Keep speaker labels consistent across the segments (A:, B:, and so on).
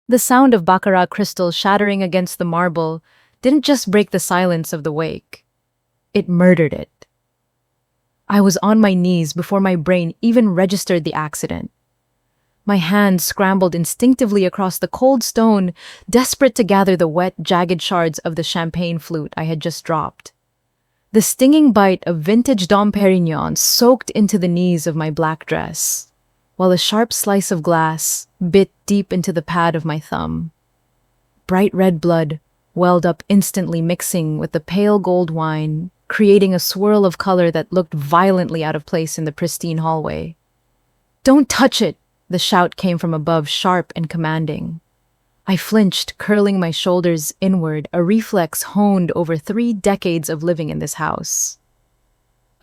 A: The sound of baccarat crystals shattering against the marble didn't just break the silence of the wake, it murdered it. I was on my knees before my brain even registered the accident. My hands scrambled instinctively across the cold stone, desperate to gather the wet, jagged shards of the champagne flute I had just dropped. The stinging bite of vintage Dom Perignon soaked into the knees of my black dress, while a sharp slice of glass bit deep into the pad of my thumb. Bright red blood welled up instantly, mixing with the pale gold wine, creating a swirl of color that looked violently out of place in the pristine hallway. "Don't touch it!" The shout came from above, sharp and commanding. I flinched, curling my shoulders inward, a reflex honed over 3 decades of living in this house.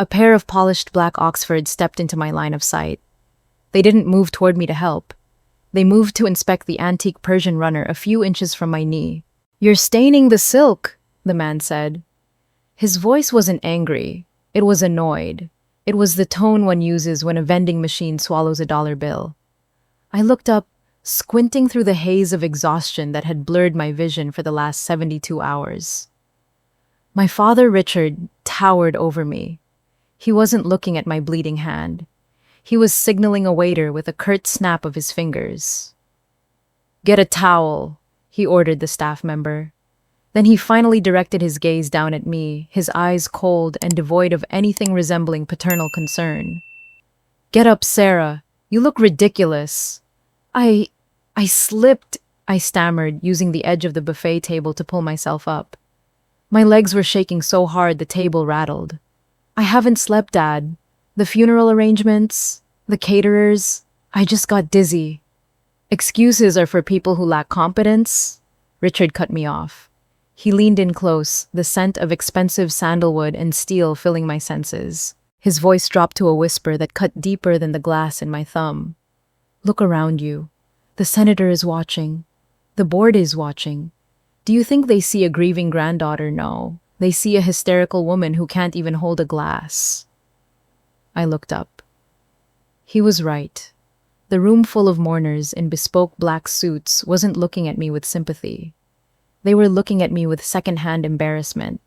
A: A pair of polished black Oxfords stepped into my line of sight. They didn't move toward me to help. They moved to inspect the antique Persian runner a few inches from my knee. "You're staining the silk," the man said. His voice wasn't angry. It was annoyed. It was the tone one uses when a vending machine swallows a dollar bill. I looked up, squinting through the haze of exhaustion that had blurred my vision for the last 72 hours. My father, Richard, towered over me. He wasn't looking at my bleeding hand. He was signaling a waiter with a curt snap of his fingers. "Get a towel," he ordered the staff member. Then he finally directed his gaze down at me, his eyes cold and devoid of anything resembling paternal concern. "Get up, Sarah. You look ridiculous." I slipped, I stammered, using the edge of the buffet table to pull myself up. My legs were shaking so hard the table rattled. "I haven't slept, Dad. The funeral arrangements, the caterers, I just got dizzy." "Excuses are for people who lack competence," Richard cut me off. He leaned in close, the scent of expensive sandalwood and steel filling my senses. His voice dropped to a whisper that cut deeper than the glass in my thumb. "Look around you. The senator is watching. The board is watching. Do you think they see a grieving granddaughter? No. They see a hysterical woman who can't even hold a glass." I looked up. He was right. The room full of mourners in bespoke black suits wasn't looking at me with sympathy. They were looking at me with second-hand embarrassment.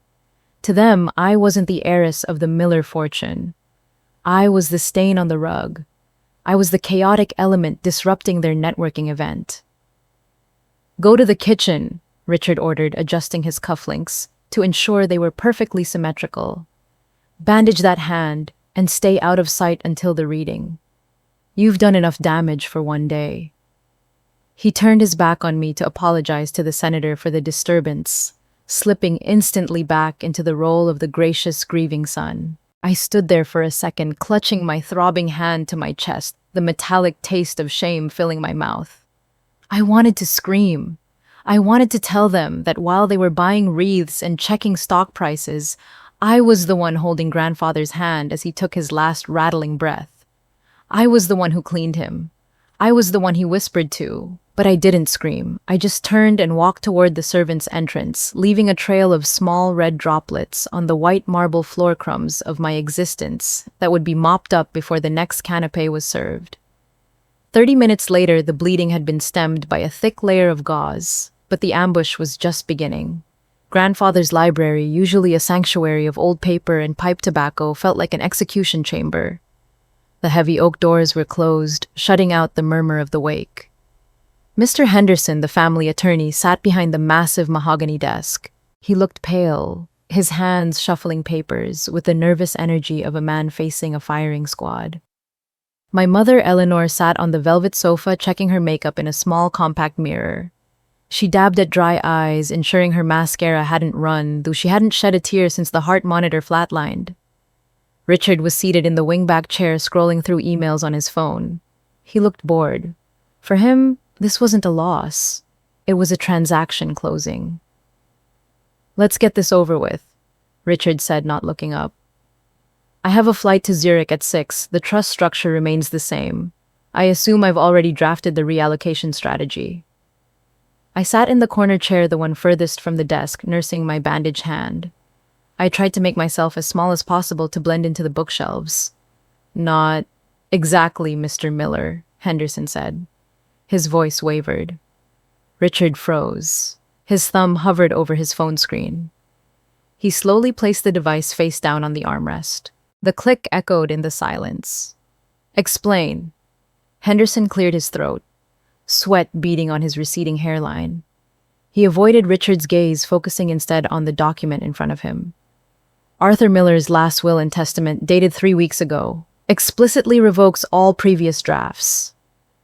A: To them, I wasn't the heiress of the Miller fortune. I was the stain on the rug. I was the chaotic element disrupting their networking event. "Go to the kitchen," Richard ordered, adjusting his cufflinks to ensure they were perfectly symmetrical. "Bandage that hand and stay out of sight until the reading. You've done enough damage for one day." He turned his back on me to apologize to the senator for the disturbance, slipping instantly back into the role of the gracious, grieving son. I stood there for a second, clutching my throbbing hand to my chest, the metallic taste of shame filling my mouth. I wanted to scream. I wanted to tell them that while they were buying wreaths and checking stock prices, I was the one holding grandfather's hand as he took his last rattling breath. I was the one who cleaned him. I was the one he whispered to, but I didn't scream. I just turned and walked toward the servants' entrance, leaving a trail of small red droplets on the white marble floor crumbs of my existence that would be mopped up before the next canapé was served. 30 minutes later, the bleeding had been stemmed by a thick layer of gauze, but the ambush was just beginning. Grandfather's library, usually a sanctuary of old paper and pipe tobacco, felt like an execution chamber. The heavy oak doors were closed, shutting out the murmur of the wake. Mr. Henderson, the family attorney, sat behind the massive mahogany desk. He looked pale, his hands shuffling papers with the nervous energy of a man facing a firing squad. My mother, Eleanor, sat on the velvet sofa checking her makeup in a small compact mirror. She dabbed at dry eyes, ensuring her mascara hadn't run, though she hadn't shed a tear since the heart monitor flatlined. Richard was seated in the wingback chair scrolling through emails on his phone. He looked bored. For him, this wasn't a loss. It was a transaction closing. "Let's get this over with," Richard said, not looking up. "I have a flight to Zurich at 6. The trust structure remains the same. I assume I've already drafted the reallocation strategy." I sat in the corner chair, the one furthest from the desk, nursing my bandaged hand. I tried to make myself as small as possible to blend into the bookshelves. "Not exactly, Mr. Miller," Henderson said. His voice wavered. Richard froze. His thumb hovered over his phone screen. He slowly placed the device face down on the armrest. The click echoed in the silence. Explain. Henderson cleared his throat, sweat beading on his receding hairline. He avoided Richard's gaze, focusing instead on the document in front of him. Arthur Miller's last will and testament, dated 3 weeks ago, explicitly revokes all previous drafts.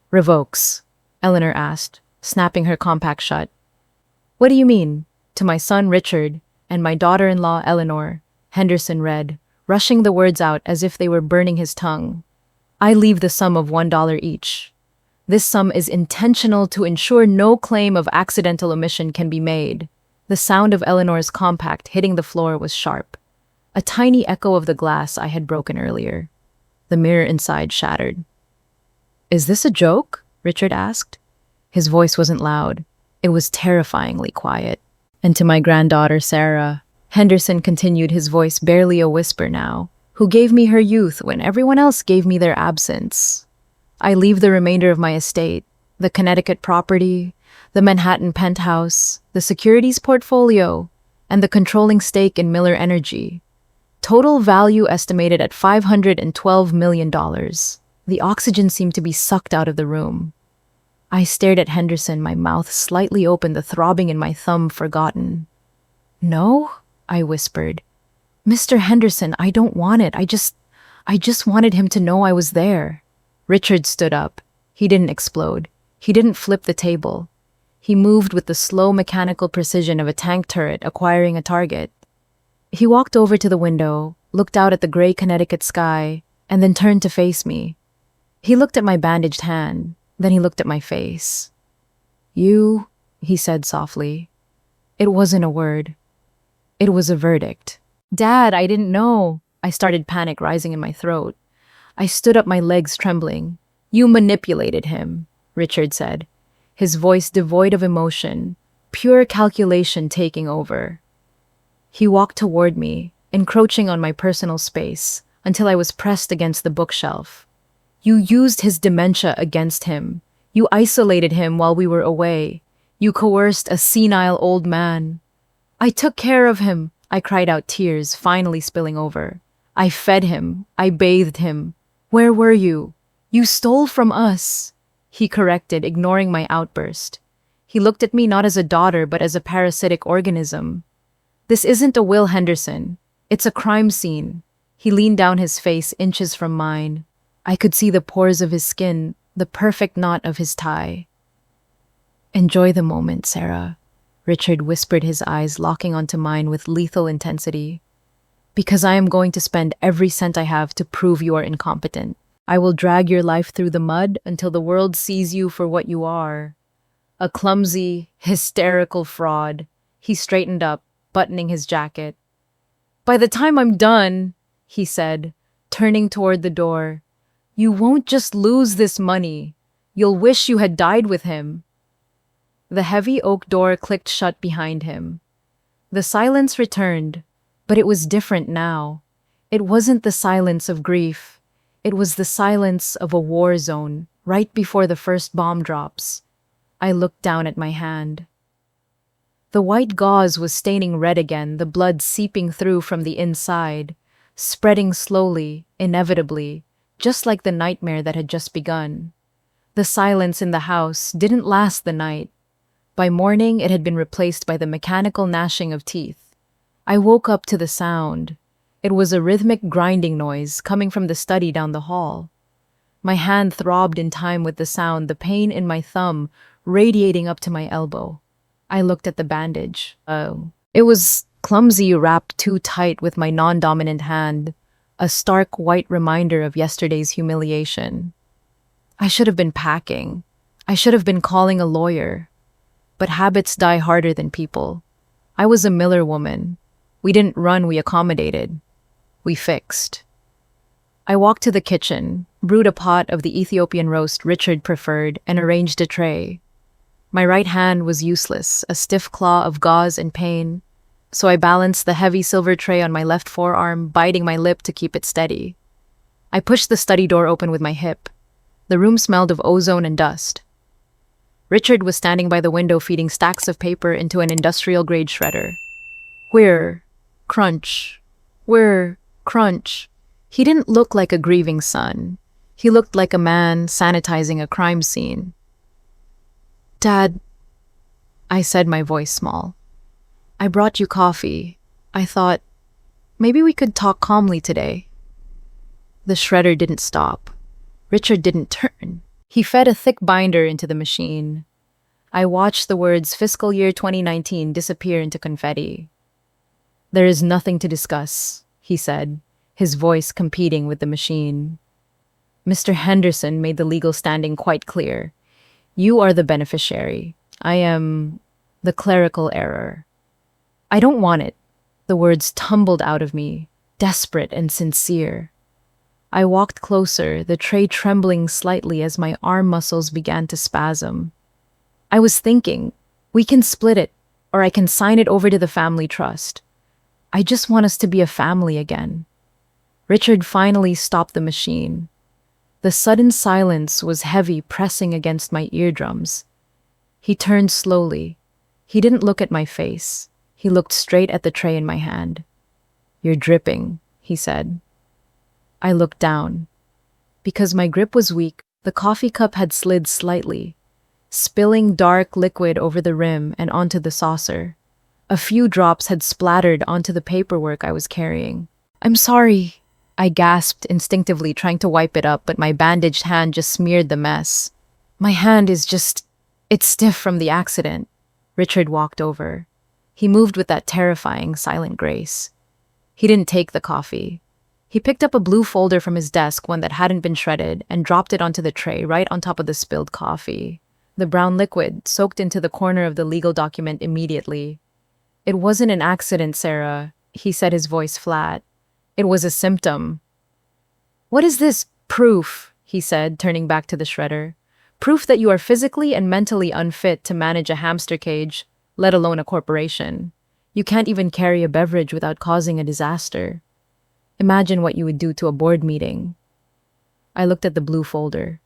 A: Revokes? Eleanor asked, snapping her compact shut. What do you mean? To my son Richard and my daughter-in-law Eleanor, Henderson read, rushing the words out as if they were burning his tongue. I leave the sum of $1 each. This sum is intentional to ensure no claim of accidental omission can be made. The sound of Eleanor's compact hitting the floor was sharp. A tiny echo of the glass I had broken earlier. The mirror inside shattered. Is this a joke? Richard asked. His voice wasn't loud. It was terrifyingly quiet. And to my granddaughter, Sarah, Henderson continued, his voice barely a whisper now, who gave me her youth when everyone else gave me their absence. I leave the remainder of my estate, the Connecticut property, the Manhattan penthouse, the securities portfolio, and the controlling stake in Miller Energy. Total value estimated at $512 million. The oxygen seemed to be sucked out of the room. I stared at Henderson, my mouth slightly open, the throbbing in my thumb forgotten. No? I whispered. Mr. Henderson, I don't want it. I just wanted him to know I was there. Richard stood up. He didn't explode. He didn't flip the table. He moved with the slow mechanical precision of a tank turret acquiring a target. He walked over to the window, looked out at the gray Connecticut sky, and then turned to face me. He looked at my bandaged hand, then he looked at my face. You, he said softly. It wasn't a word. It was a verdict. Dad, I didn't know. I started, panic rising in my throat. I stood up, my legs trembling. You manipulated him, Richard said, his voice devoid of emotion, pure calculation taking over. He walked toward me, encroaching on my personal space, until I was pressed against the bookshelf. You used his dementia against him. You isolated him while we were away. You coerced a senile old man. I took care of him, I cried out, tears finally spilling over. I fed him. I bathed him. Where were you? You stole from us, he corrected, ignoring my outburst. He looked at me not as a daughter, but as a parasitic organism. This isn't a will, Henderson. It's a crime scene. He leaned down, his face inches from mine. I could see the pores of his skin, the perfect knot of his tie. Enjoy the moment, Sarah, Richard whispered, his eyes locking onto mine with lethal intensity. Because I am going to spend every cent I have to prove you are incompetent. I will drag your life through the mud until the world sees you for what you are. A clumsy, hysterical fraud. He straightened up, buttoning his jacket. By the time I'm done, he said, turning toward the door, you won't just lose this money. You'll wish you had died with him. The heavy oak door clicked shut behind him. The silence returned, but it was different now. It wasn't the silence of grief. It was the silence of a war zone, right before the first bomb drops. I looked down at my hand. The white gauze was staining red again, the blood seeping through from the inside, spreading slowly, inevitably, just like the nightmare that had just begun. The silence in the house didn't last the night. By morning, it had been replaced by the mechanical gnashing of teeth. I woke up to the sound. It was a rhythmic grinding noise coming from the study down the hall. My hand throbbed in time with the sound, the pain in my thumb radiating up to my elbow. I looked at the bandage. It was clumsy, wrapped too tight with my non-dominant hand, a stark white reminder of yesterday's humiliation. I should have been packing. I should have been calling a lawyer. But habits die harder than people. I was a Miller woman. We didn't run, we accommodated. We fixed. I walked to the kitchen, brewed a pot of the Ethiopian roast Richard preferred, and arranged a tray. My right hand was useless, a stiff claw of gauze and pain, so I balanced the heavy silver tray on my left forearm, biting my lip to keep it steady. I pushed the study door open with my hip. The room smelled of ozone and dust. Richard was standing by the window feeding stacks of paper into an industrial-grade shredder. Whir, crunch, whir, crunch. He didn't look like a grieving son. He looked like a man sanitizing a crime scene. Dad, I said, my voice small. I brought you coffee. I thought, maybe we could talk calmly today. The shredder didn't stop. Richard didn't turn. He fed a thick binder into the machine. I watched the words fiscal year 2019 disappear into confetti. There is nothing to discuss, he said, his voice competing with the machine. Mr. Henderson made the legal standing quite clear. You are the beneficiary. I am the clerical error. I don't want it. The words tumbled out of me, desperate and sincere. I walked closer, the tray trembling slightly as my arm muscles began to spasm. I was thinking, we can split it, or I can sign it over to the family trust. I just want us to be a family again. Richard finally stopped the machine. The sudden silence was heavy, pressing against my eardrums. He turned slowly. He didn't look at my face. He looked straight at the tray in my hand. You're dripping, he said. I looked down. Because my grip was weak, the coffee cup had slid slightly, spilling dark liquid over the rim and onto the saucer. A few drops had splattered onto the paperwork I was carrying. I'm sorry, I gasped instinctively, trying to wipe it up, but my bandaged hand just smeared the mess. My hand it's stiff from the accident. Richard walked over. He moved with that terrifying, silent grace. He didn't take the coffee. He picked up a blue folder from his desk, one that hadn't been shredded, and dropped it onto the tray right on top of the spilled coffee. The brown liquid soaked into the corner of the legal document immediately. It wasn't an accident, Sarah, he said, his voice flat. It was a symptom. What is this proof? He said, turning back to the shredder. Proof that you are physically and mentally unfit to manage a hamster cage, let alone a corporation. You can't even carry a beverage without causing a disaster. Imagine what you would do to a board meeting. I looked at the blue folder.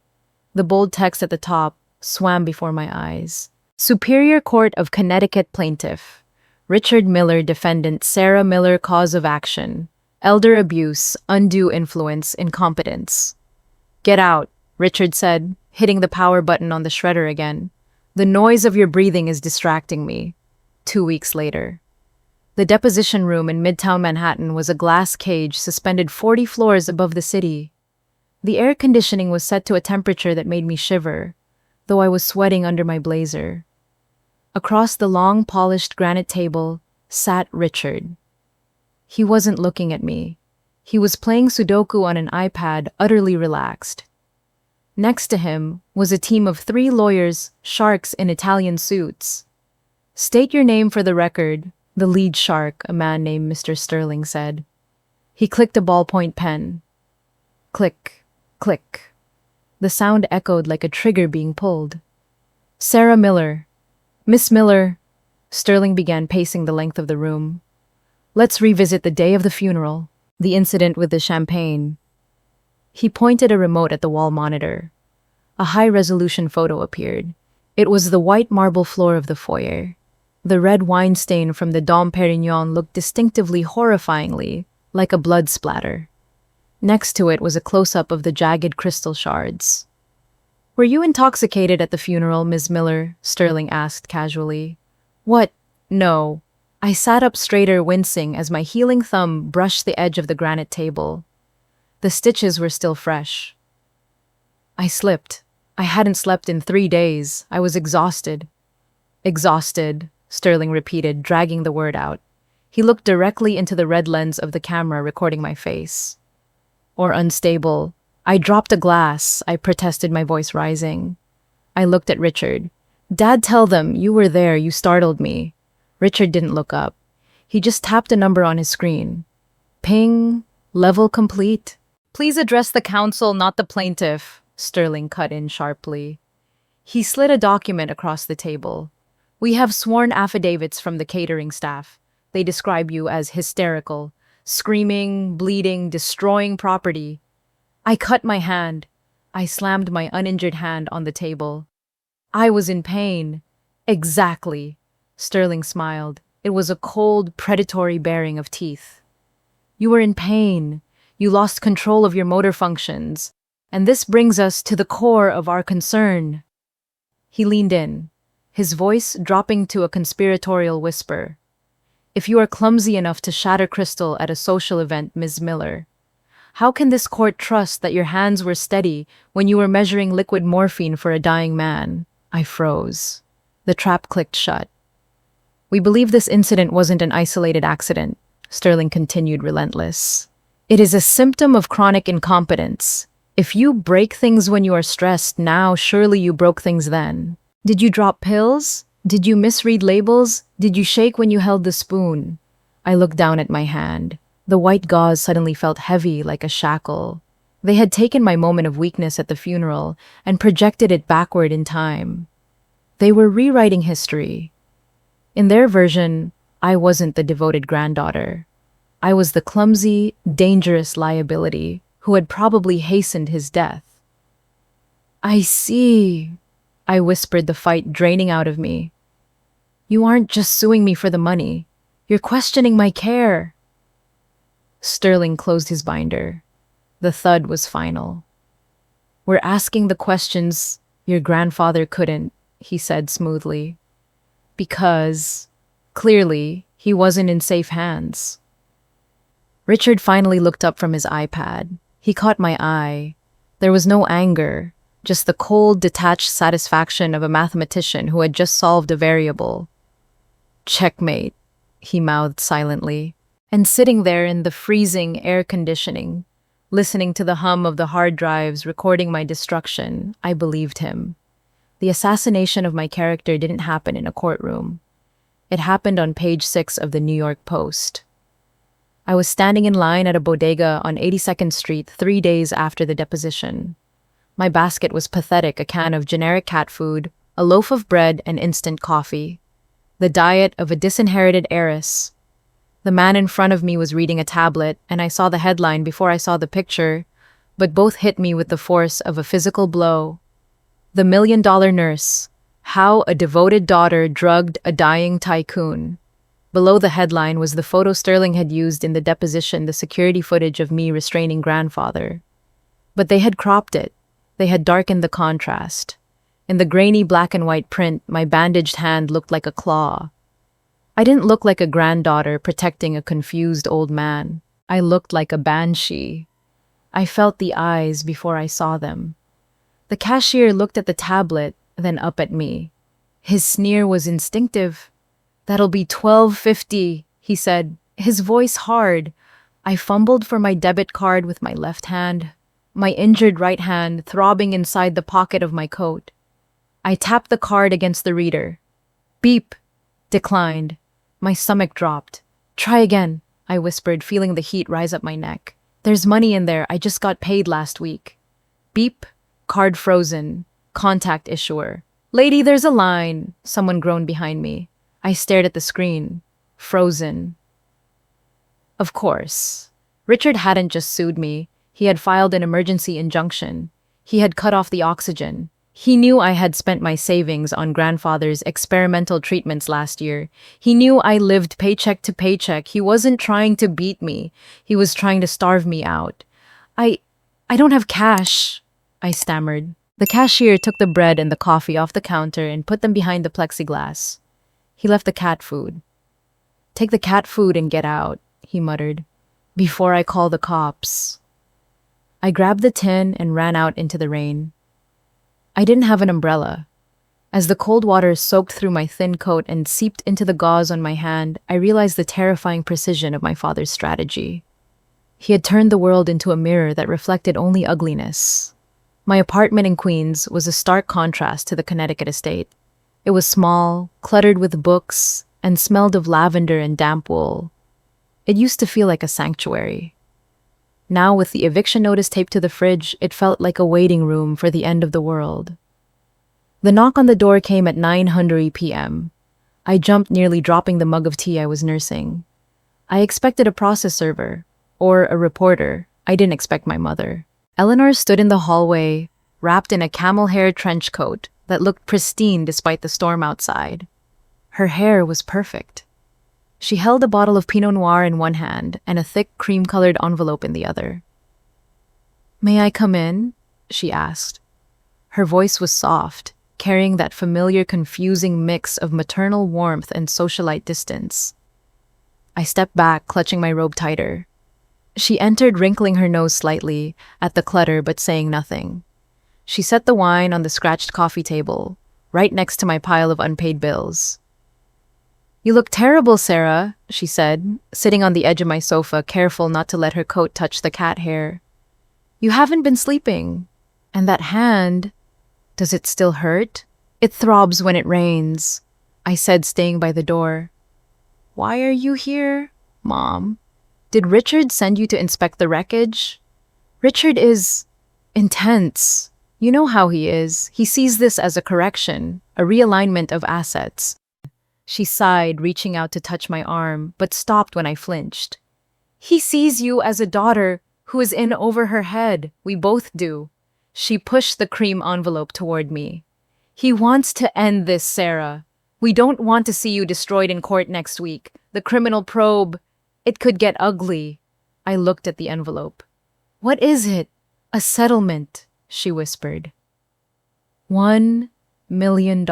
A: The bold text at the top swam before my eyes. Superior Court of Connecticut Plaintiff. Richard Miller, defendant. Sarah Miller, cause of action. Elder abuse, undue influence, incompetence. Get out, Richard said, hitting the power button on the shredder again. The noise of your breathing is distracting me. 2 weeks later. The deposition room in Midtown Manhattan was a glass cage suspended 40 floors above the city. The air conditioning was set to a temperature that made me shiver, though I was sweating under my blazer. Across the long, polished granite table sat Richard. He wasn't looking at me. He was playing Sudoku on an iPad, utterly relaxed. Next to him was a team of 3 lawyers, sharks in Italian suits. State your name for the record, the lead shark, a man named Mr. Sterling, said. He clicked a ballpoint pen. Click, click. The sound echoed like a trigger being pulled. Sarah Miller. Miss Miller. Sterling began pacing the length of the room. Let's revisit the day of the funeral, the incident with the champagne. He pointed a remote at the wall monitor. A high-resolution photo appeared. It was the white marble floor of the foyer. The red wine stain from the Dom Perignon looked distinctively, horrifyingly, like a blood splatter. Next to it was a close-up of the jagged crystal shards. Were you intoxicated at the funeral, Ms. Miller? Sterling asked casually. What? No. I sat up straighter, wincing as my healing thumb brushed the edge of the granite table. The stitches were still fresh. I slipped. I hadn't slept in 3 days. I was exhausted. Exhausted, Sterling repeated, dragging the word out. He looked directly into the red lens of the camera recording my face. Or unstable. I dropped a glass, I protested, my voice rising. I looked at Richard. Dad, tell them, you were there, you startled me. Richard didn't look up. He just tapped a number on his screen. Ping, level complete. Please address the counsel, not the plaintiff, Sterling cut in sharply. He slid a document across the table. We have sworn affidavits from the catering staff. They describe you as hysterical, screaming, bleeding, destroying property. I cut my hand. I slammed my uninjured hand on the table. I was in pain. Exactly. Sterling smiled. It was a cold, predatory baring of teeth. You were in pain. You lost control of your motor functions. And this brings us to the core of our concern. He leaned in, his voice dropping to a conspiratorial whisper. If you are clumsy enough to shatter crystal at a social event, Ms. Miller, how can this court trust that your hands were steady when you were measuring liquid morphine for a dying man? I froze. The trap clicked shut. We believe this incident wasn't an isolated accident, Sterling continued relentless. It is a symptom of chronic incompetence. If you break things when you are stressed now, surely you broke things then. Did you drop pills? Did you misread labels? Did you shake when you held the spoon? I looked down at my hand. The white gauze suddenly felt heavy like a shackle. They had taken my moment of weakness at the funeral and projected it backward in time. They were rewriting history. In their version, I wasn't the devoted granddaughter. I was the clumsy, dangerous liability who had probably hastened his death. I see, I whispered, the fight draining out of me. You aren't just suing me for the money. You're questioning my care. Sterling closed his binder. The thud was final. We're asking the questions your grandfather couldn't, he said smoothly. Because, clearly, he wasn't in safe hands. Richard finally looked up from his iPad. He caught my eye. There was no anger, just the cold, detached satisfaction of a mathematician who had just solved a variable. Checkmate, he mouthed silently. And sitting there in the freezing air conditioning, listening to the hum of the hard drives recording my destruction, I believed him. The assassination of my character didn't happen in a courtroom. It happened on page 6 of the New York Post. I was standing in line at a bodega on 82nd Street 3 days after the deposition. My basket was pathetic: a can of generic cat food, a loaf of bread, and instant coffee. The diet of a disinherited heiress. The man in front of me was reading a tablet, and I saw the headline before I saw the picture, but both hit me with the force of a physical blow. The $1 Million Nurse: How a Devoted Daughter Drugged a Dying Tycoon. Below the headline was the photo Sterling had used in the deposition, the security footage of me restraining grandfather. But they had cropped it. They had darkened the contrast. In the grainy black and white print, my bandaged hand looked like a claw. I didn't look like a granddaughter protecting a confused old man. I looked like a banshee. I felt the eyes before I saw them. The cashier looked at the tablet, then up at me. His sneer was instinctive. "That'll be $12.50, he said, his voice hard. I fumbled for my debit card with my left hand, my injured right hand throbbing inside the pocket of my coat. I tapped the card against the reader. Beep. Declined. My stomach dropped. Try again, I whispered, feeling the heat rise up my neck. There's money in there. I just got paid last week. Beep. Card frozen. Contact issuer. Lady, there's a line. Someone groaned behind me. I stared at the screen. Frozen. Of course. Richard hadn't just sued me. He had filed an emergency injunction. He had cut off the oxygen. He knew I had spent my savings on grandfather's experimental treatments last year. He knew I lived paycheck to paycheck. He wasn't trying to beat me. He was trying to starve me out. I don't have cash, I stammered. The cashier took the bread and the coffee off the counter and put them behind the plexiglass. He left the cat food. Take the cat food and get out, he muttered, before I call the cops. I grabbed the tin and ran out into the rain. I didn't have an umbrella. As the cold water soaked through my thin coat and seeped into the gauze on my hand, I realized the terrifying precision of my father's strategy. He had turned the world into a mirror that reflected only ugliness. My apartment in Queens was a stark contrast to the Connecticut estate. It was small, cluttered with books, and smelled of lavender and damp wool. It used to feel like a sanctuary. Now, with the eviction notice taped to the fridge, it felt like a waiting room for the end of the world. The knock on the door came at 9:00 p.m. I jumped, nearly dropping the mug of tea I was nursing. I expected a process server, or a reporter. I didn't expect my mother. Eleanor stood in the hallway, wrapped in a camel hair trench coat, that looked pristine despite the storm outside. Her hair was perfect. She held a bottle of Pinot Noir in one hand and a thick cream-colored envelope in the other. "May I come in?" she asked. Her voice was soft, carrying that familiar confusing mix of maternal warmth and socialite distance. I stepped back, clutching my robe tighter. She entered, wrinkling her nose slightly at the clutter but saying nothing. She set the wine on the scratched coffee table, right next to my pile of unpaid bills. "You look terrible, Sarah," she said, sitting on the edge of my sofa, careful not to let her coat touch the cat hair. "You haven't been sleeping. And that hand, does it still hurt?" "It throbs when it rains," I said, staying by the door. "Why are you here, Mom? Did Richard send you to inspect the wreckage?" "Richard is intense. You know how he is. He sees this as a correction, a realignment of assets." She sighed, reaching out to touch my arm, but stopped when I flinched. "He sees you as a daughter who is in over her head. We both do." She pushed the cream envelope toward me. "He wants to end this, Sarah. We don't want to see you destroyed in court next week. The criminal probe, it could get ugly." I looked at the envelope. "What is it?" "A settlement," she whispered. $1 million.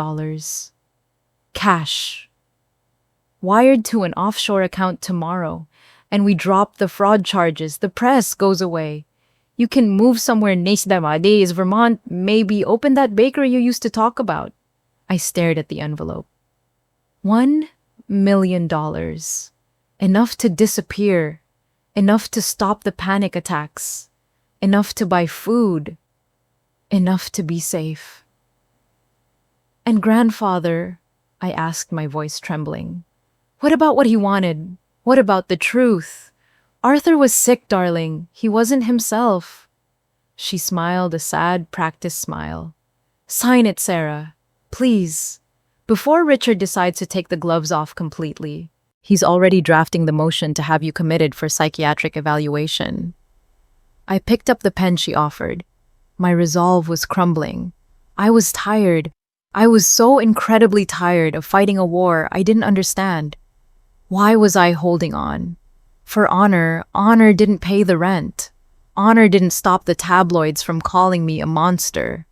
A: Cash. Wired to an offshore account tomorrow, and we drop the fraud charges. The press goes away. You can move somewhere nowadays, Vermont, maybe open that bakery you used to talk about. I stared at the envelope. $1 million. Enough to disappear. Enough to stop the panic attacks. Enough to buy food. Enough to be safe. "And grandfather," I asked, my voice trembling. "What about what he wanted? What about the truth? Arthur was sick, darling. He wasn't himself." She smiled, a sad, practiced smile. "Sign it, Sarah. Please. Before Richard decides to take the gloves off completely. He's already drafting the motion to have you committed for psychiatric evaluation." I picked up the pen she offered. My resolve was crumbling. I was tired. I was so incredibly tired of fighting a war I didn't understand. Why was I holding on? For honor, honor didn't pay the rent. Honor didn't stop the tabloids from calling me a monster.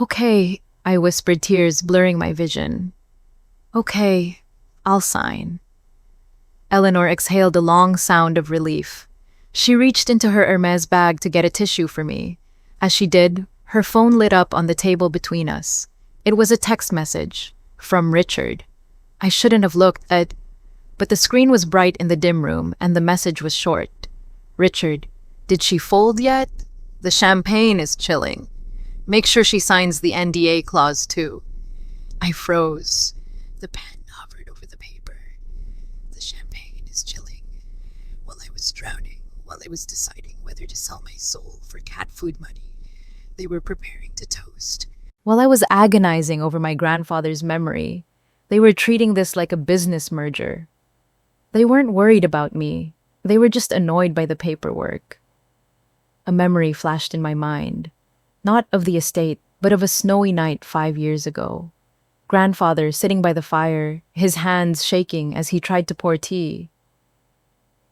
A: "Okay," I whispered, tears blurring my vision. "Okay, I'll sign." Eleanor exhaled a long sound of relief. She reached into her Hermes bag to get a tissue for me. As she did, her phone lit up on the table between us. It was a text message from Richard. I shouldn't have looked at, but the screen was bright in the dim room and the message was short. "Richard, did she fold yet? The champagne is chilling. Make sure she signs the NDA clause too." I froze. The pen hovered over the paper. "The champagne is chilling." While I was drowning, while I was deciding whether to sell my soul for cat food money, they were preparing to toast. While I was agonizing over my grandfather's memory, they were treating this like a business merger. They weren't worried about me. They were just annoyed by the paperwork. A memory flashed in my mind, not of the estate, but of a snowy night 5 years ago. Grandfather sitting by the fire, his hands shaking as he tried to pour tea.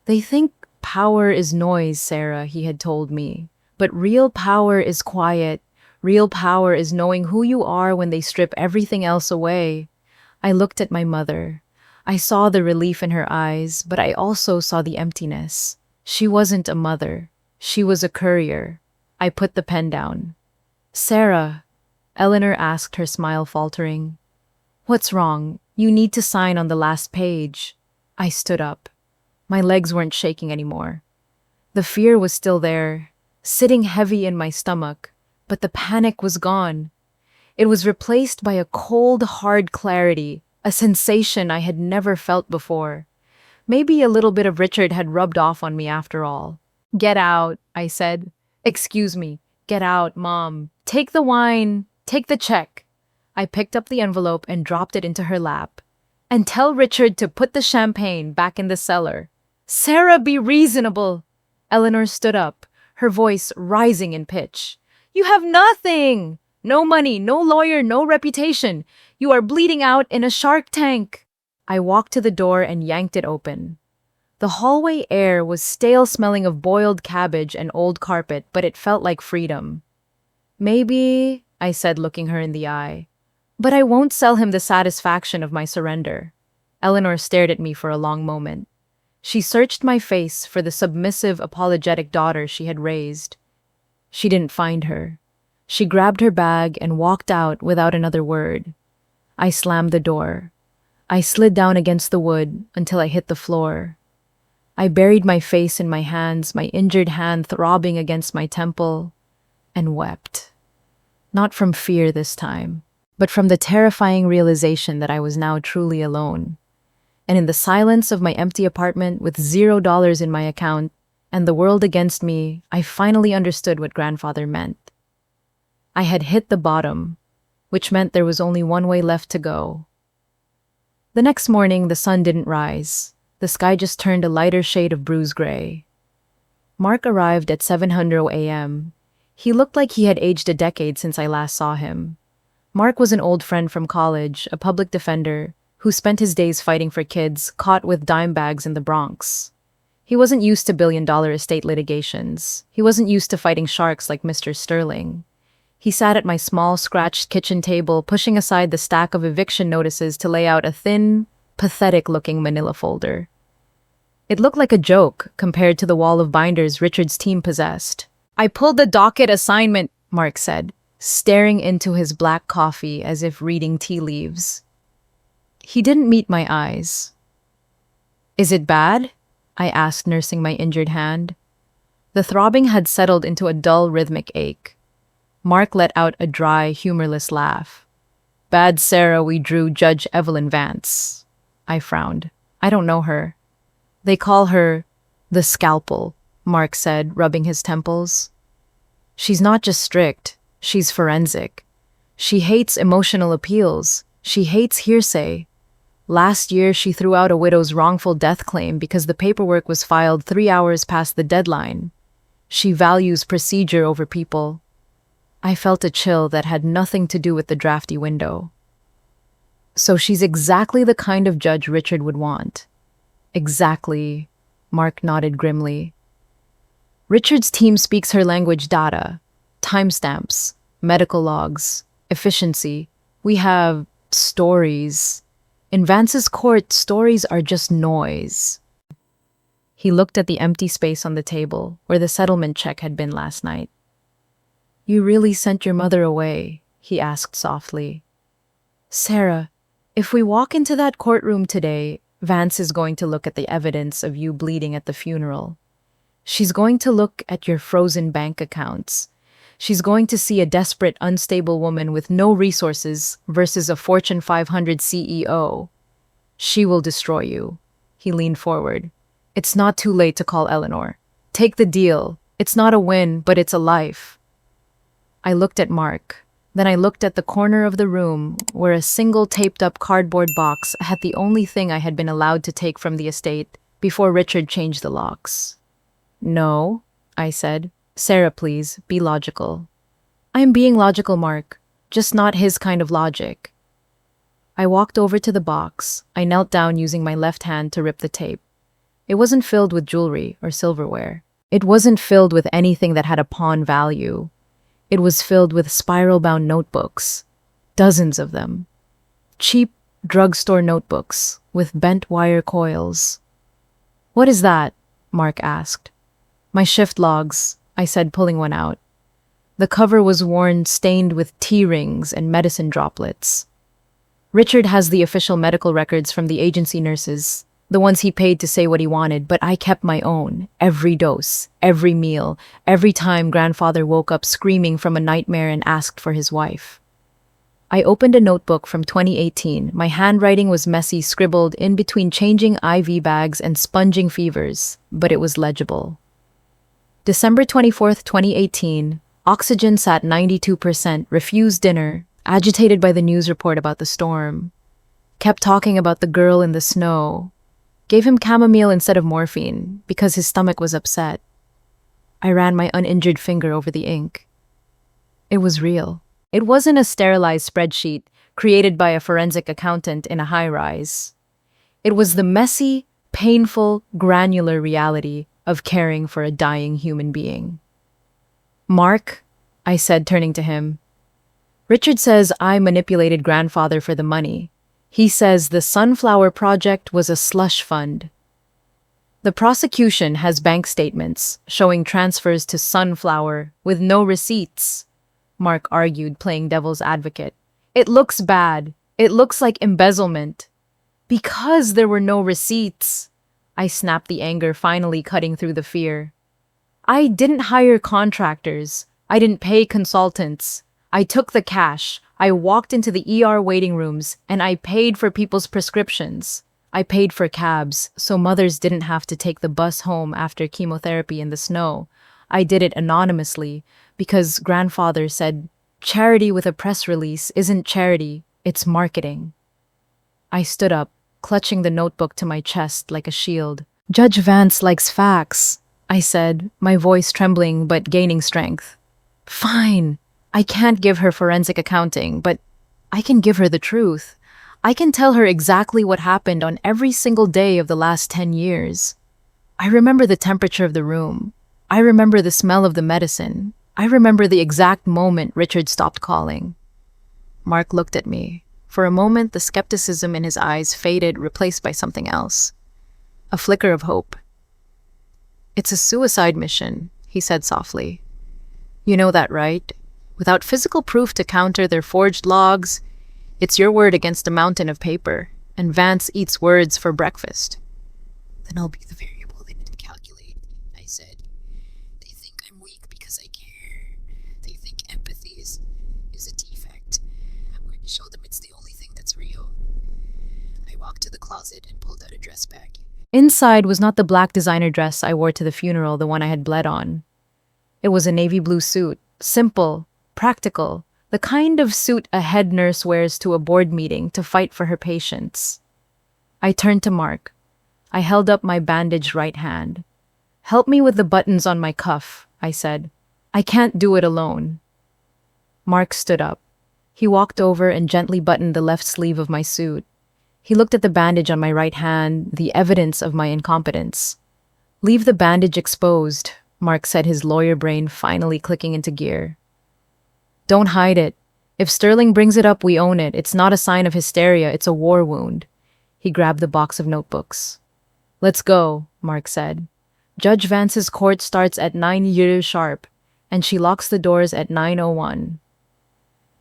A: "They think power is noise, Sarah," he had told me. "But real power is quiet. Real power is knowing who you are when they strip everything else away." I looked at my mother. I saw the relief in her eyes, but I also saw the emptiness. She wasn't a mother. She was a courier. I put the pen down. "Sarah," Eleanor asked, her smile faltering. "What's wrong? You need to sign on the last page." I stood up. My legs weren't shaking anymore. The fear was still there, sitting heavy in my stomach, but the panic was gone. It was replaced by a cold, hard clarity, a sensation I had never felt before. Maybe a little bit of Richard had rubbed off on me after all. "Get out," I said. "Excuse me. Get out, Mom. Take the wine. Take the check." I picked up the envelope and dropped it into her lap. "And tell Richard to put the champagne back in the cellar." "Sarah, be reasonable." Eleanor stood up, her voice rising in pitch. "You have nothing. No money, no lawyer, no reputation. You are bleeding out in a shark tank. I walked to the door and yanked it open. The hallway air was stale, smelling of boiled cabbage and old carpet, but it felt like freedom. Maybe, I said, looking her in the eye, but I won't sell him the satisfaction of my surrender. Eleanor stared at me for a long moment. She searched my face for the submissive, apologetic daughter she had raised. She didn't find her. She grabbed her bag and walked out without another word. I slammed the door. I slid down against the wood until I hit the floor. I buried my face in my hands, my injured hand throbbing against my temple, and wept. Not from fear this time, but from the terrifying realization that I was now truly alone. And in the silence of my empty apartment with $0 in my account and the world against me, I finally understood what grandfather meant. I had hit the bottom, which meant there was only one way left to go. The next morning, the sun didn't rise. The sky just turned a lighter shade of bruise gray. Mark arrived at 7:00 a.m. He looked like he had aged a decade since I last saw him. Mark was an old friend from college, a public defender, who spent his days fighting for kids caught with dime bags in the Bronx. He wasn't used to billion-dollar estate litigations. He wasn't used to fighting sharks like Mr. Sterling. He sat at my small, scratched kitchen table, pushing aside the stack of eviction notices to lay out a thin, pathetic-looking manila folder. It looked like a joke compared to the wall of binders Richard's team possessed. "I pulled the docket assignment," Mark said, staring into his black coffee as if reading tea leaves. He didn't meet my eyes. "Is it bad?" I asked, nursing my injured hand. The throbbing had settled into a dull, rhythmic ache. Mark let out a dry, humorless laugh. "Bad Sarah, we drew Judge Evelyn Vance." I frowned. "I don't know her." "They call her the Scalpel," Mark said, rubbing his temples. "She's not just strict, she's forensic. She hates emotional appeals. She hates hearsay. Last year, she threw out a widow's wrongful death claim because the paperwork was filed 3 hours past the deadline. She values procedure over people." I felt a chill that had nothing to do with the drafty window. "So she's exactly the kind of judge Richard would want." "Exactly," Mark nodded grimly. "Richard's team speaks her language: data, timestamps, medical logs, efficiency. We have stories. In Vance's court, stories are just noise." He looked at the empty space on the table where the settlement check had been last night. "You really sent your mother away?" he asked softly. "Sarah, if we walk into that courtroom today, Vance is going to look at the evidence of you bleeding at the funeral. She's going to look at your frozen bank accounts. She's going to see a desperate, unstable woman with no resources versus a Fortune 500 CEO. She will destroy you." He leaned forward. "It's not too late to call Eleanor. Take the deal. It's not a win, but it's a life." I looked at Mark. Then I looked at the corner of the room where a single taped-up cardboard box had the only thing I had been allowed to take from the estate before Richard changed the locks. "No," I said. "Sarah, please, be logical." "I am being logical, Mark, just not his kind of logic." I walked over to the box. I knelt down using my left hand to rip the tape. It wasn't filled with jewelry or silverware. It wasn't filled with anything that had a pawn value. It was filled with spiral-bound notebooks, dozens of them. Cheap drugstore notebooks with bent wire coils. "What is that?" Mark asked. "My shift logs," I said, pulling one out. The cover was worn, stained with tea rings and medicine droplets. "Richard has the official medical records from the agency nurses, the ones he paid to say what he wanted, but I kept my own. Every dose, every meal, every time grandfather woke up screaming from a nightmare and asked for his wife." I opened a notebook from 2018. My handwriting was messy, scribbled in between changing IV bags and sponging fevers, but it was legible. December 24th, 2018. Oxygen sat 92%, refused dinner, agitated by the news report about the storm. Kept talking about the girl in the snow. Gave him chamomile instead of morphine because his stomach was upset. I ran my uninjured finger over the ink. It was real. It wasn't a sterilized spreadsheet created by a forensic accountant in a high-rise. It was the messy, painful, granular reality of caring for a dying human being. "Mark," I said, turning to him, "Richard says I manipulated grandfather for the money. He says the Sunflower Project was a slush fund." "The prosecution has bank statements showing transfers to Sunflower with no receipts," Mark argued, playing devil's advocate. "It looks bad. It looks like embezzlement." "Because there were no receipts," I snapped, the anger finally cutting through the fear. "I didn't hire contractors. I didn't pay consultants. I took the cash. I walked into the ER waiting rooms, and I paid for people's prescriptions. I paid for cabs, so mothers didn't have to take the bus home after chemotherapy in the snow. I did it anonymously, because grandfather said, 'Charity with a press release isn't charity, it's marketing.'" I stood up, clutching the notebook to my chest like a shield. "Judge Vance likes facts," I said, my voice trembling but gaining strength. "Fine. I can't give her forensic accounting, but I can give her the truth. I can tell her exactly what happened on every single day of the last 10 years. I remember the temperature of the room. I remember the smell of the medicine. I remember the exact moment Richard stopped calling." Mark looked at me. For a moment, the skepticism in his eyes faded, replaced by something else. A flicker of hope. "It's a suicide mission," he said softly. "You know that, right? Without physical proof to counter their forged logs, it's your word against a mountain of paper, and Vance eats words for breakfast."
B: "Then I'll be the variable they didn't calculate," I said. "They think I'm weak because I care. They think empathy is a defect. I'm going to show them it's the only thing that's real." I walked to the closet and pulled out a dress bag.
A: Inside was not the black designer dress I wore to the funeral, the one I had bled on. It was a navy blue suit, simple, practical, the kind of suit a head nurse wears to a board meeting to fight for her patients. I turned to Mark. I held up my bandaged right hand. "Help me with the buttons on my cuff," I said. "I can't do it alone." Mark stood up. He walked over and gently buttoned the left sleeve of my suit. He looked at the bandage on my right hand, the evidence of my incompetence. "Leave the bandage exposed," Mark said, his lawyer brain finally clicking into gear. "Don't hide it. If Sterling brings it up, we own it. It's not a sign of hysteria, it's a war wound." He grabbed the box of notebooks. "Let's go," Mark said. "Judge Vance's court starts at 9 sharp, and she locks the doors at 9:01.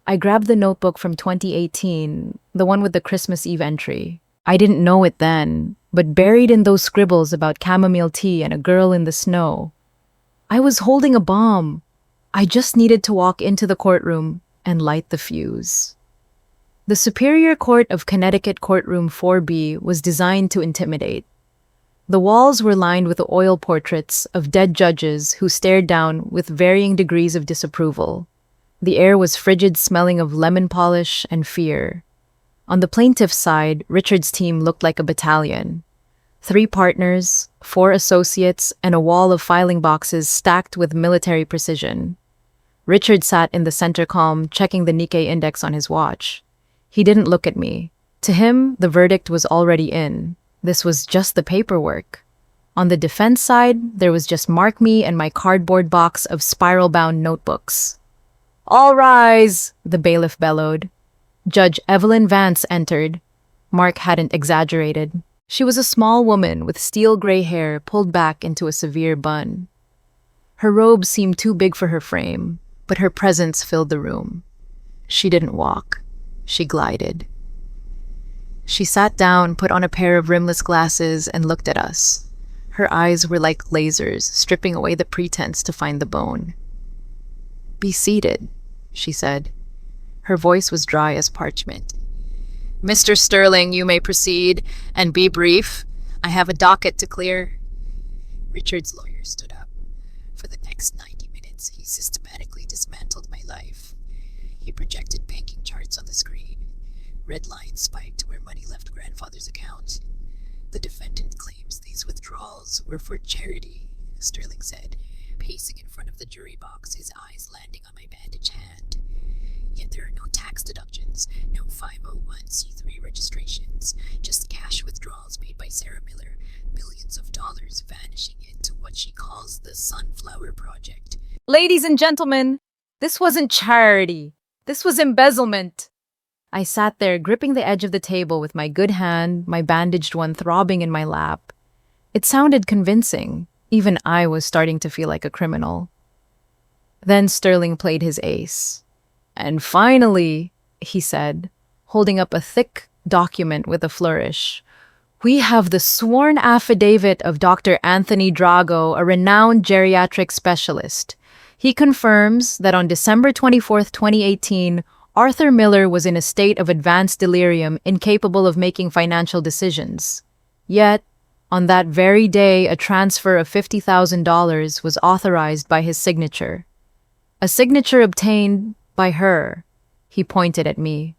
A: I grabbed the notebook from 2018, the one with the Christmas Eve entry. I didn't know it then, but buried in those scribbles about chamomile tea and a girl in the snow, I was holding a bomb. I just needed to walk into the courtroom and light the fuse. The Superior Court of Connecticut Courtroom 4B was designed to intimidate. The walls were lined with oil portraits of dead judges who stared down with varying degrees of disapproval. The air was frigid, smelling of lemon polish and fear. On the plaintiff's side, Richard's team looked like a battalion. 3 partners, 4 associates, and a wall of filing boxes stacked with military precision. Richard sat in the center column, checking the Nikkei index on his watch. He didn't look at me. To him, the verdict was already in. This was just the paperwork. On the defense side, there was just Mark, me, and my cardboard box of spiral-bound notebooks. "All rise," the bailiff bellowed. Judge Evelyn Vance entered. Mark hadn't exaggerated. She was a small woman with steel gray hair pulled back into a severe bun. Her robe seemed too big for her frame, but her presence filled the room. She didn't walk. She glided. She sat down, put on a pair of rimless glasses, and looked at us. Her eyes were like lasers, stripping away the pretense to find the bone. "Be seated," she said. Her voice was dry as parchment. "Mr. Sterling, you may proceed, and be brief. I have a docket to clear."
B: Richard's lawyer stood up. For the next 90 minutes, he systematically dismantled my life. He projected banking charts on the screen. Red lines spiked where money left grandfather's account. "The defendant claims these withdrawals were for charity," Sterling said, pacing in front of the jury box, his eyes landing on my bandaged hand. Yet there are no tax deductions, no 501c3 registrations, just cash withdrawals made by Sarah Miller, millions of dollars vanishing into what she calls the Sunflower Project.
A: Ladies and gentlemen, this wasn't charity. This was embezzlement. I sat there gripping the edge of the table with my good hand, my bandaged one throbbing in my lap. It sounded convincing. Even I was starting to feel like a criminal. Then Sterling played his ace. And finally, he said, holding up a thick document with a flourish, we have the sworn affidavit of Dr. Anthony Drago, a renowned geriatric specialist. He confirms that on December 24th, 2018, Arthur Miller was in a state of advanced delirium, incapable of making financial decisions. Yet, on that very day, a transfer of $50,000 was authorized by his signature. A signature obtained by her. He pointed at me.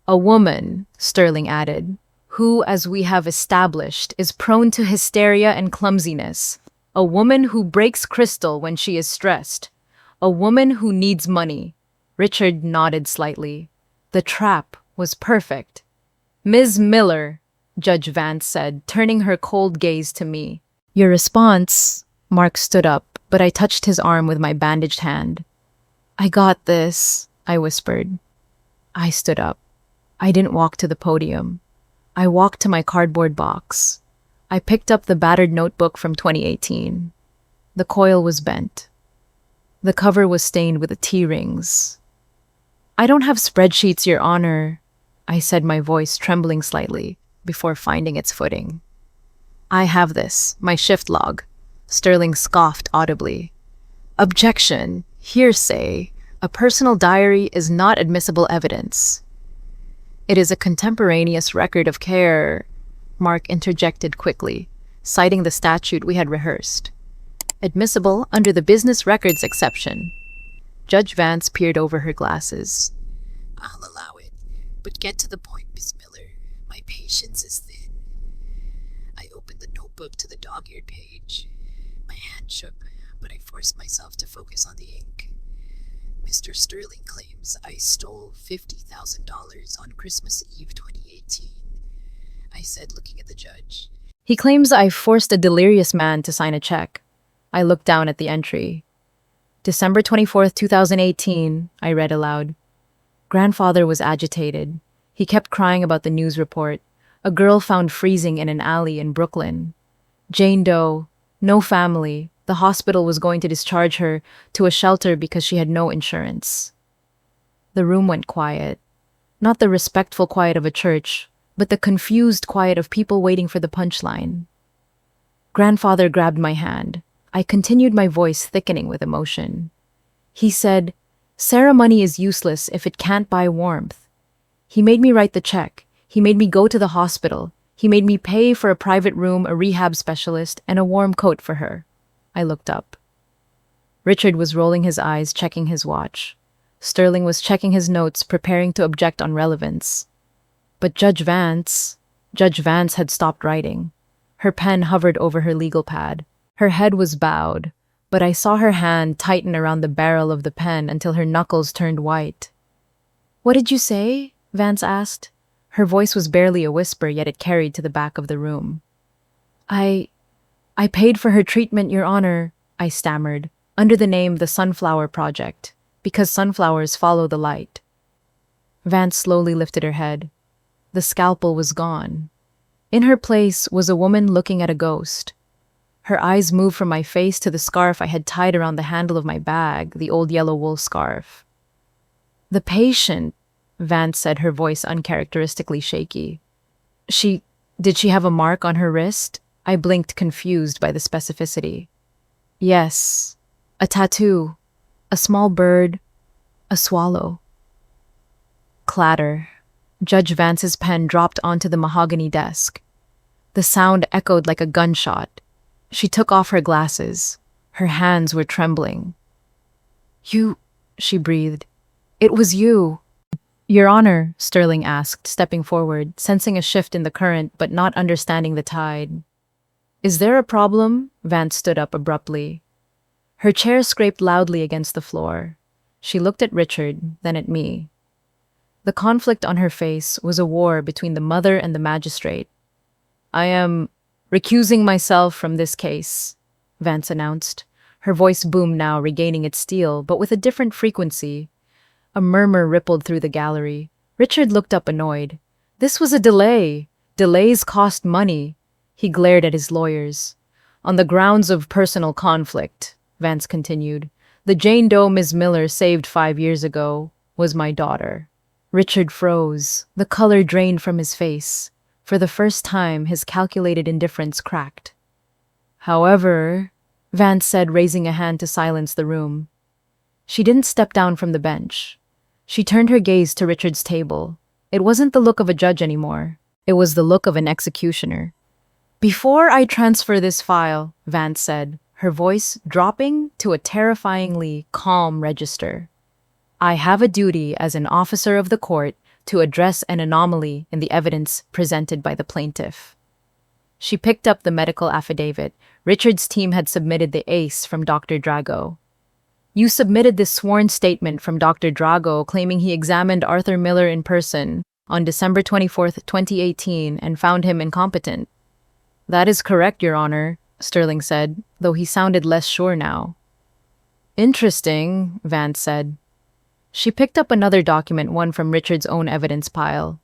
A: A woman, Sterling added, who, as we have established, is prone to hysteria and clumsiness. A woman who breaks crystal when she is stressed. A woman who needs money. Richard nodded slightly. The trap was perfect. Ms. Miller, Judge Vance said, turning her cold gaze to me. Your response? Mark stood up, but I touched his arm with my bandaged hand. I got this, I whispered. I stood up. I didn't walk to the podium. I walked to my cardboard box. I picked up the battered notebook from 2018. The coil was bent. The cover was stained with tea rings. I don't have spreadsheets, Your Honor, I said, my voice trembling slightly before finding its footing. I have this, my shift log. Sterling scoffed audibly. Objection, hearsay. A personal diary is not admissible evidence. It is a contemporaneous record of care, Mark interjected quickly, citing the statute we had rehearsed. Admissible under the business records exception. Judge Vance peered over her glasses.
B: I'll allow it, but get to the point, Miss Miller. My patience is thin. I opened the notebook to the dog-eared page. My hand shook, but I forced myself to focus on the ink. Mr. Sterling claims I stole $50,000 on Christmas Eve 2018. I said, looking at the judge.
A: He claims I forced a delirious man to sign a check. I looked down at the entry. December 24th, 2018, I read aloud. Grandfather was agitated. He kept crying about the news report. A girl found freezing in an alley in Brooklyn. Jane Doe, no family. The hospital was going to discharge her to a shelter because she had no insurance. The room went quiet. Not the respectful quiet of a church, but the confused quiet of people waiting for the punchline. Grandfather grabbed my hand. I continued, my voice thickening with emotion. He said, ceremony is useless if it can't buy warmth. He made me write the check. He made me go to the hospital. He made me pay for a private room, a rehab specialist, and a warm coat for her. I looked up. Richard was rolling his eyes, checking his watch. Sterling was checking his notes, preparing to object on relevance. But Judge Vance had stopped writing. Her pen hovered over her legal pad. Her head was bowed, but I saw her hand tighten around the barrel of the pen until her knuckles turned white. What did you say? Vance asked. Her voice was barely a whisper, yet it carried to the back of the room. I paid for her treatment, Your Honor, I stammered, under the name the Sunflower Project, because sunflowers follow the light. Vance slowly lifted her head. The scalpel was gone. In her place was a woman looking at a ghost. Her eyes moved from my face to the scarf I had tied around the handle of my bag, the old yellow wool scarf. The patient, Vance said, her voice uncharacteristically shaky. Did she have a mark on her wrist? I blinked, confused by the specificity. Yes, a tattoo, a small bird, a swallow. Clatter. Judge Vance's pen dropped onto the mahogany desk. The sound echoed like a gunshot. She took off her glasses. Her hands were trembling. You, she breathed. It was you. Your Honor, Sterling asked, stepping forward, sensing a shift in the current but not understanding the tide. Is there a problem? Vance stood up abruptly. Her chair scraped loudly against the floor. She looked at Richard, then at me. The conflict on her face was a war between the mother and the magistrate. I am recusing myself from this case, Vance announced. Her voice boomed now, regaining its steel, but with a different frequency. A murmur rippled through the gallery. Richard looked up annoyed. This was a delay. Delays cost money. He glared at his lawyers. On the grounds of personal conflict, Vance continued, the Jane Doe Ms. Miller saved 5 years ago was my daughter. Richard froze. The color drained from his face. For the first time, his calculated indifference cracked. However, Vance said, raising a hand to silence the room. She didn't step down from the bench. She turned her gaze to Richard's table. It wasn't the look of a judge anymore. It was the look of an executioner. Before I transfer this file, Vance said, her voice dropping to a terrifyingly calm register, I have a duty as an officer of the court to address an anomaly in the evidence presented by the plaintiff. She picked up the medical affidavit. Richard's team had submitted the ACE from Dr. Drago. You submitted this sworn statement from Dr. Drago claiming he examined Arthur Miller in person on December 24th, 2018 and found him incompetent. That is correct, Your Honor, Sterling said, though he sounded less sure now. Interesting, Vance said. She picked up another document, one from Richard's own evidence pile.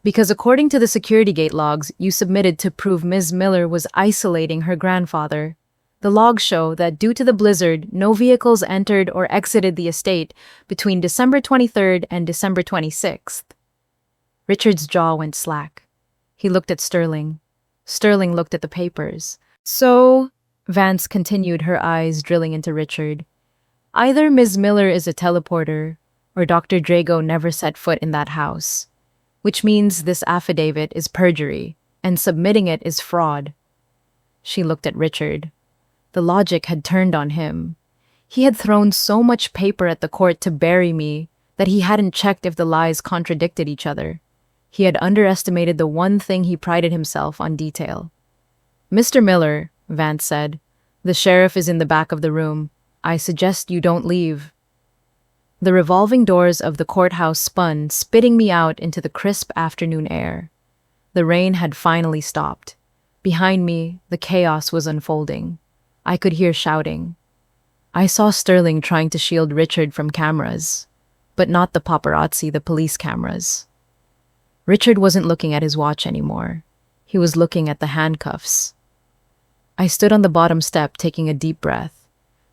A: Because according to the security gate logs you submitted to prove Ms. Miller was isolating her grandfather, the logs show that due to the blizzard, no vehicles entered or exited the estate between December 23rd and December 26th. Richard's jaw went slack. He looked at Sterling. Sterling looked at the papers. So, Vance continued, her eyes drilling into Richard, either Ms. Miller is a teleporter, or Dr. Drago never set foot in that house, which means this affidavit is perjury, and submitting it is fraud. She looked at Richard. The logic had turned on him. He had thrown so much paper at the court to bury me that he hadn't checked if the lies contradicted each other. He had underestimated the one thing he prided himself on: detail. Mr. Miller, Vance said, the sheriff is in the back of the room. I suggest you don't leave. The revolving doors of the courthouse spun, spitting me out into the crisp afternoon air. The rain had finally stopped. Behind me, the chaos was unfolding. I could hear shouting. I saw Sterling trying to shield Richard from cameras, but not the paparazzi, the police cameras. Richard wasn't looking at his watch anymore. He was looking at the handcuffs. I stood on the bottom step, taking a deep breath.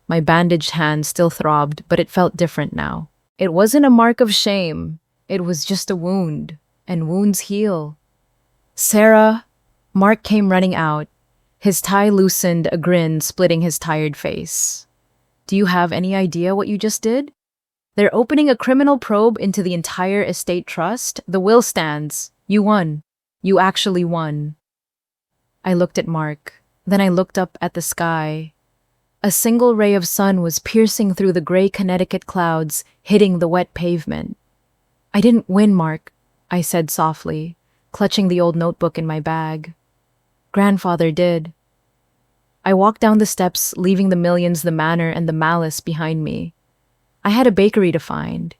A: My bandaged hand still throbbed, but it felt different now. It wasn't a mark of shame. It was just a wound, and wounds heal. Sarah, Mark came running out. His tie loosened, a grin splitting his tired face. Do you have any idea what you just did? They're opening a criminal probe into the entire estate trust. The will stands. You won. You actually won. I looked at Mark. Then I looked up at the sky. A single ray of sun was piercing through the gray Connecticut clouds, hitting the wet pavement. I didn't win, Mark, I said softly, clutching the old notebook in my bag. Grandfather did. I walked down the steps, leaving the millions, the manor, and the malice behind me. I had a bakery to find,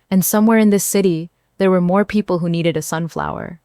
A: and somewhere in this city, there were more people who needed a sunflower.